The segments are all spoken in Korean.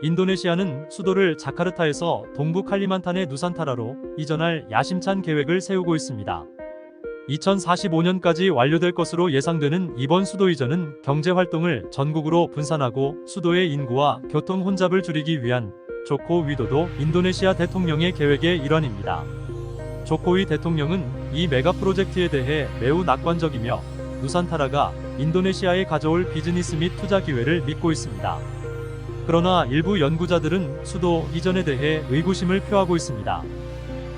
인도네시아는 수도를 자카르타에서 동부 칼리만탄의 누산타라로 이전할 야심찬 계획을 세우고 있습니다. 2045년까지 완료될 것으로 예상되는 이번 수도 이전은 경제 활동을 전국으로 분산하고 수도의 인구와 교통 혼잡을 줄이기 위한 조코 위도도 인도네시아 대통령의 계획의 일환입니다. 조코위 대통령은 이 메가 프로젝트에 대해 매우 낙관적이며 누산타라가 인도네시아에 가져올 비즈니스 및 투자 기회를 믿고 있습니다. 그러나 일부 연구자들은 수도 이전에 대해 의구심을 표하고 있습니다.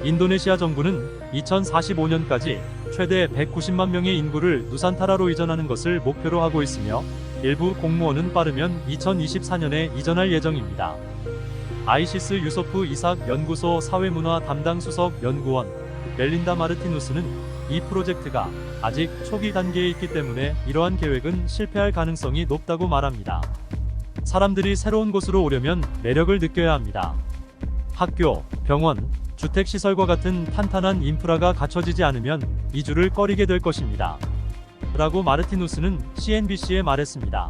인도네시아 정부는 2045년까지 최대 190만 명의 인구를 누산타라로 이전하는 것을 목표로 하고 있으며 일부 공무원은 빠르면 2024년에 이전할 예정입니다. 아이시스 유소프 이삭 연구소 사회문화 담당 수석 연구원 멜린다 마르티누스는 이 프로젝트가 아직 초기 단계에 있기 때문에 이러한 계획은 실패할 가능성이 높다고 말합니다. 사람들이 새로운 곳으로 오려면 매력을 느껴야 합니다. 학교, 병원, 주택시설과 같은 탄탄한 인프라가 갖춰지지 않으면 이주를 꺼리게 될 것입니다. 라고 마르티누스는 CNBC에 말했습니다.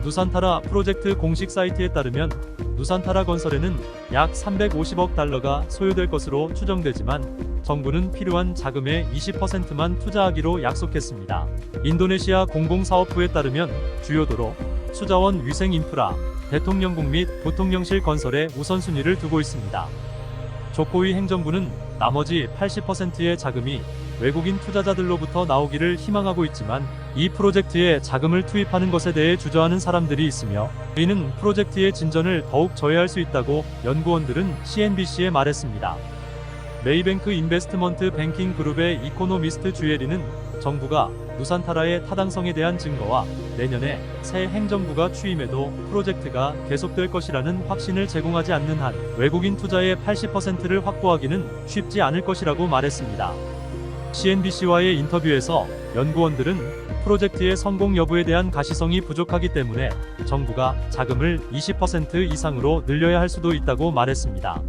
누산타라 프로젝트 공식 사이트에 따르면 누산타라 건설에는 약 350억 달러가 소요될 것으로 추정되지만 정부는 필요한 자금의 20%만 투자하기로 약속했습니다. 인도네시아 공공사업부에 따르면 주요 도로, 수자원 위생 인프라, 대통령궁 및 부통령실 건설에 우선순위를 두고 있습니다. 조코위 행정부는 나머지 80%의 자금이 외국인 투자자들로부터 나오기를 희망하고 있지만 이 프로젝트에 자금을 투입하는 것에 대해 주저하는 사람들이 있으며 이는 프로젝트의 진전을 더욱 저해할 수 있다고 연구원들은 CNBC에 말했습니다. 메이뱅크 인베스트먼트 뱅킹 그룹의 이코노미스트 주예리는 정부가 누산타라의 타당성에 대한 증거와 내년에 새 행정부가 취임해도 프로젝트가 계속될 것이라는 확신을 제공하지 않는 한 외국인 투자의 80%를 확보하기는 쉽지 않을 것이라고 말했습니다. CNBC와의 인터뷰에서 연구원들은 프로젝트의 성공 여부에 대한 가시성이 부족하기 때문에 정부가 자금을 20% 이상으로 늘려야 할 수도 있다고 말했습니다.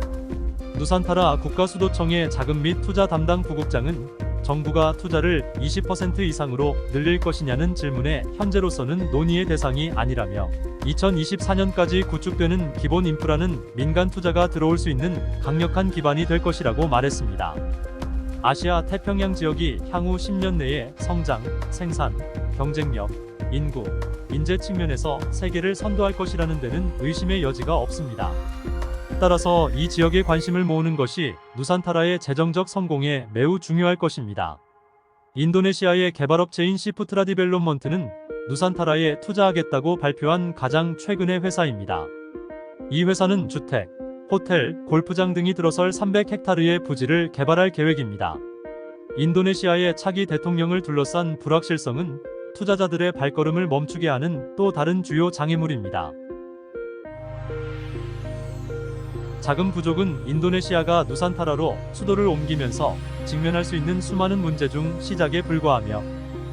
누산타라 국가수도청의 자금 및 투자 담당 부국장은 정부가 투자를 20% 이상으로 늘릴 것이냐는 질문에 현재로서는 논의의 대상이 아니라며 2024년까지 구축되는 기본 인프라는 민간 투자가 들어올 수 있는 강력한 기반이 될 것이라고 말했습니다. 아시아 태평양 지역이 향후 10년 내에 성장, 생산, 경쟁력, 인구, 인재 측면에서 세계를 선도할 것이라는 데는 의심의 여지가 없습니다. 따라서 이 지역에 관심을 모으는 것이 누산타라의 재정적 성공에 매우 중요할 것입니다. 인도네시아의 개발업체인 시프트라 디벨롭먼트는 누산타라에 투자하겠다고 발표한 가장 최근의 회사입니다. 이 회사는 주택, 호텔, 골프장 등이 들어설 300헥타르의 부지를 개발할 계획입니다. 인도네시아의 차기 대통령을 둘러싼 불확실성은 투자자들의 발걸음을 멈추게 하는 또 다른 주요 장애물입니다. 자금 부족은 인도네시아가 누산타라로 수도를 옮기면서 직면할 수 있는 수많은 문제 중 시작에 불과하며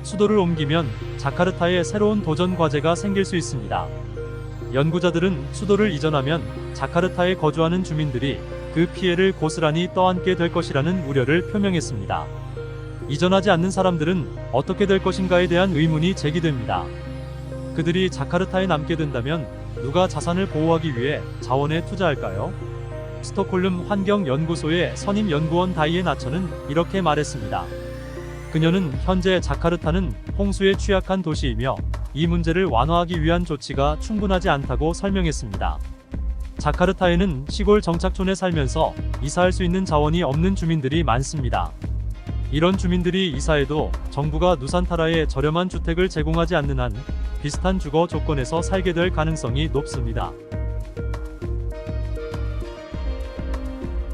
수도를 옮기면 자카르타에 새로운 도전 과제가 생길 수 있습니다. 연구자들은 수도를 이전하면 자카르타에 거주하는 주민들이 그 피해를 고스란히 떠안게 될 것이라는 우려를 표명했습니다. 이전하지 않는 사람들은 어떻게 될 것인가에 대한 의문이 제기됩니다. 그들이 자카르타에 남게 된다면 누가 자산을 보호하기 위해 자원에 투자할까요? 스톡홀름 환경연구소의 선임 연구원 다이에 나처는 이렇게 말했습니다. 그녀는 현재 자카르타는 홍수에 취약한 도시이며 이 문제를 완화하기 위한 조치가 충분하지 않다고 설명했습니다. 자카르타에는 시골 정착촌에 살면서 이사할 수 있는 자원이 없는 주민들이 많습니다. 이런 주민들이 이사해도 정부가 누산타라에 저렴한 주택을 제공하지 않는 한 비슷한 주거 조건에서 살게 될 가능성이 높습니다.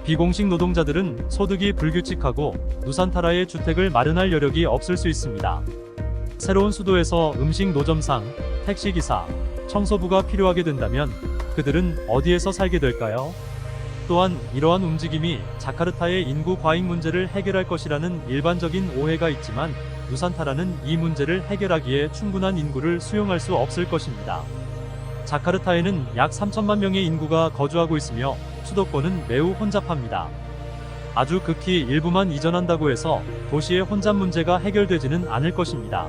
비공식 노동자들은 소득이 불규칙하고 누산타라에 주택을 마련할 여력이 없을 수 있습니다. 새로운 수도에서 음식 노점상, 택시기사, 청소부가 필요하게 된다면 그들은 어디에서 살게 될까요? 또한 이러한 움직임이 자카르타의 인구 과잉 문제를 해결할 것이라는 일반적인 오해가 있지만 누산타라는 이 문제를 해결하기에 충분한 인구를 수용할 수 없을 것입니다. 자카르타에는 약 3천만 명의 인구가 거주하고 있으며 수도권은 매우 혼잡합니다. 아주 극히 일부만 이전한다고 해서 도시의 혼잡 문제가 해결되지는 않을 것입니다.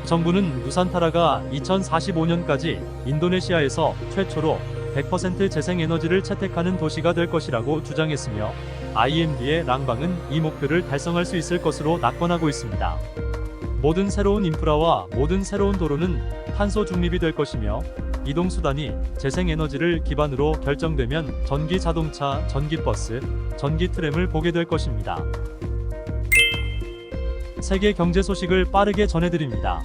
정부는 누산타라가 2045년까지 인도네시아에서 최초로 100% 재생에너지를 채택하는 도시가 될 것이라고 주장했으며 IMD의 랑방은 이 목표를 달성할 수 있을 것으로 낙관하고 있습니다. 모든 새로운 인프라와 모든 새로운 도로는 탄소 중립이 될 것이며 이동 수단이 재생에너지를 기반으로 결정되면 전기 자동차, 전기 버스, 전기 트램을 보게 될 것입니다. 세계 경제 소식을 빠르게 전해드립니다.